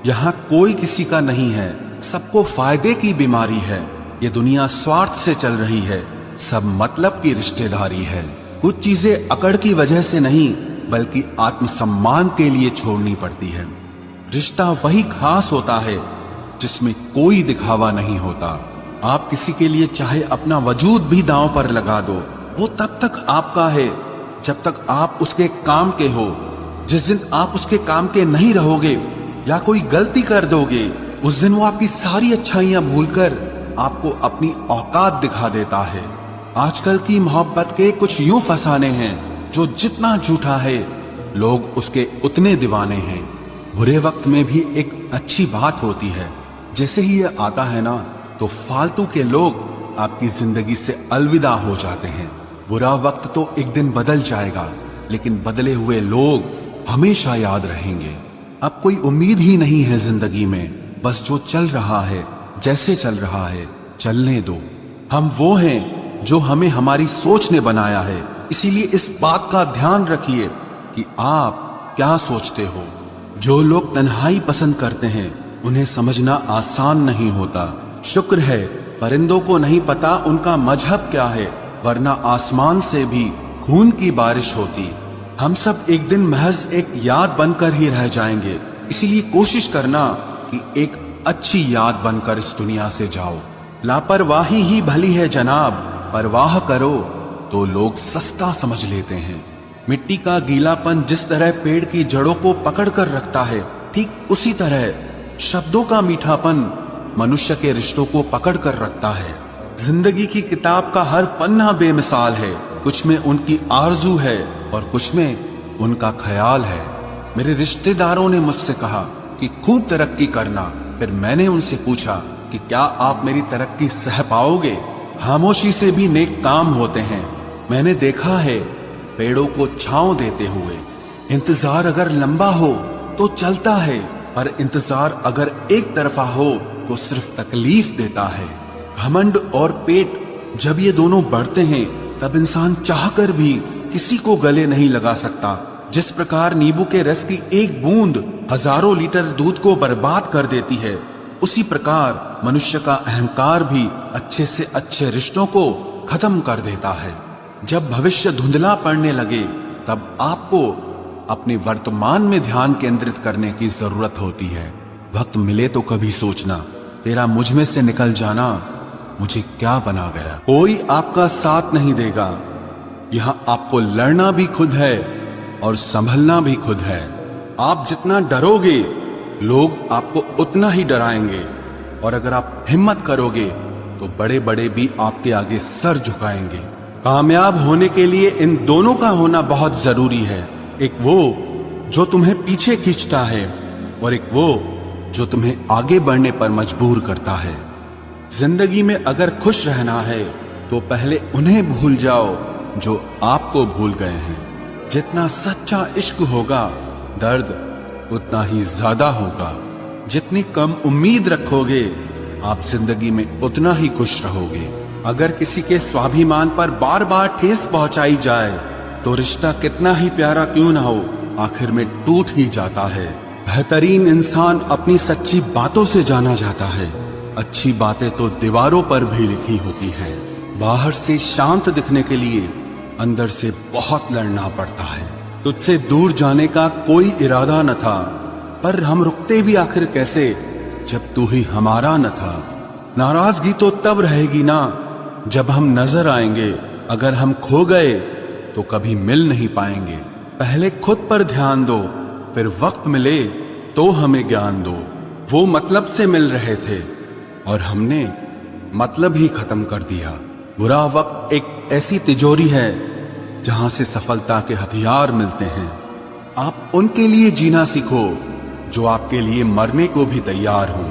यहाँ कोई किसी का नहीं है, सबको फायदे की बीमारी है। ये दुनिया स्वार्थ से चल रही है, सब मतलब की रिश्तेदारी है। कुछ चीजें अकड़ की वजह से नहीं बल्कि आत्मसम्मान के लिए छोड़नी पड़ती है। रिश्ता वही खास होता है जिसमें कोई दिखावा नहीं होता। आप किसी के लिए चाहे अपना वजूद भी दांव पर लगा दो, वो तब तक आपका है जब तक आप उसके काम के हो। जिस दिन आप उसके काम के नहीं रहोगे या कोई गलती कर दोगे, उस दिन वो आपकी सारी अच्छाइयां भूलकर आपको अपनी औकात दिखा देता है। आजकल की मोहब्बत के कुछ यूं फसाने हैं, जो जितना झूठा है लोग उसके उतने दीवाने हैं। बुरे वक्त में भी एक अच्छी बात होती है, जैसे ही ये आता है ना तो फालतू के लोग आपकी जिंदगी से अलविदा हो जाते हैं। बुरा वक्त तो एक दिन बदल जाएगा, लेकिन बदले हुए लोग हमेशा याद रहेंगे। अब कोई उम्मीद ही नहीं है जिंदगी में, बस जो चल रहा है जैसे चल रहा है चलने दो। हम वो हैं जो हमें हमारी सोच ने बनाया है, इसीलिए इस बात का ध्यान रखिए कि आप क्या सोचते हो। जो लोग तन्हाई पसंद करते हैं उन्हें समझना आसान नहीं होता। शुक्र है परिंदों को नहीं पता उनका मजहब क्या है, वरना आसमान से भी खून की बारिश होती। हम सब एक दिन महज एक याद बनकर ही रह जाएंगे, इसीलिए कोशिश करना कि एक अच्छी याद बनकर इस दुनिया से जाओ। लापरवाही ही भली है जनाब, परवाह करो तो लोग सस्ता समझ लेते हैं। मिट्टी का गीलापन जिस तरह पेड़ की जड़ों को पकड़ कर रखता है, ठीक उसी तरह शब्दों का मीठापन मनुष्य के रिश्तों को पकड़ कर रखता है। जिंदगी की किताब का हर पन्ना बेमिसाल है, कुछ में उनकी आरजू है और कुछ में उनका ख्याल है। मेरे रिश्तेदारों ने मुझसे कहा कि खूब तरक्की करना, फिर मैंने उनसे पूछा कि क्या आप मेरी तरक्की सह पाओगे? खामोशी से भी नेक काम होते हैं। मैंने देखा है पेड़ों को छांव देते हुए। इंतजार अगर लंबा हो तो चलता है, पर इंतजार अगर एक तरफा हो तो सिर्फ तकलीफ देता है। घमंड और पेट जब ये दोनों बढ़ते हैं तब इंसान चाहकर भी किसी को गले नहीं लगा सकता। जिस प्रकार नींबू के रस की एक बूंद हजारों लीटर दूध को बर्बाद कर देती है, उसी प्रकार मनुष्य का अहंकार भी अच्छे से अच्छे रिश्तों को खत्म कर देता है। जब भविष्य धुंधला पड़ने लगे तब आपको अपने वर्तमान में ध्यान केंद्रित करने की जरूरत होती है। वक्त मिले तो कभी सोचना, तेरा मुझ में से निकल जाना मुझे क्या बना गया। कोई आपका साथ नहीं देगा, यहाँ आपको लड़ना भी खुद है और संभलना भी खुद है। आप जितना डरोगे लोग आपको उतना ही डराएंगे, और अगर आप हिम्मत करोगे तो बड़े बड़े भी आपके आगे सर झुकाएंगे। कामयाब होने के लिए इन दोनों का होना बहुत जरूरी है। एक वो जो तुम्हें पीछे खींचता है और एक वो जो तुम्हें आगे बढ़ने पर मजबूर करता है। जिंदगी में अगर खुश रहना है तो पहले उन्हें भूल जाओ जो आपको भूल गए हैं। जितना सच्चा इश्क होगा दर्द उतना ही ज्यादा होगा। जितनी कम उम्मीद रखोगे आप जिंदगी में उतना ही खुश रहोगे। अगर किसी के स्वाभिमान पर बार बार ठेस पहुंचाई जाए तो रिश्ता कितना ही प्यारा क्यों ना हो, आखिर में टूट ही जाता है। बेहतरीन इंसान अपनी सच्ची बातों से जाना जाता है। अच्छी बातें तो दीवारों पर भी लिखी होती हैं। बाहर से शांत दिखने के लिए अंदर से बहुत लड़ना पड़ता है। तुझसे दूर जाने का कोई इरादा न था, पर हम रुकते भी आखिर कैसे जब तू ही हमारा न था। नाराजगी तो तब रहेगी ना जब हम नजर आएंगे, अगर हम खो गए तो कभी मिल नहीं पाएंगे। पहले खुद पर ध्यान दो, फिर वक्त मिले तो हमें ज्ञान दो। वो मतलब से मिल रहे थे और हमने मतलब ही खत्म कर दिया। बुरा वक्त एक ऐसी तिजोरी है जहां से सफलता के हथियार मिलते हैं। आप उनके लिए जीना सीखो जो आपके लिए मरने को भी तैयार हों।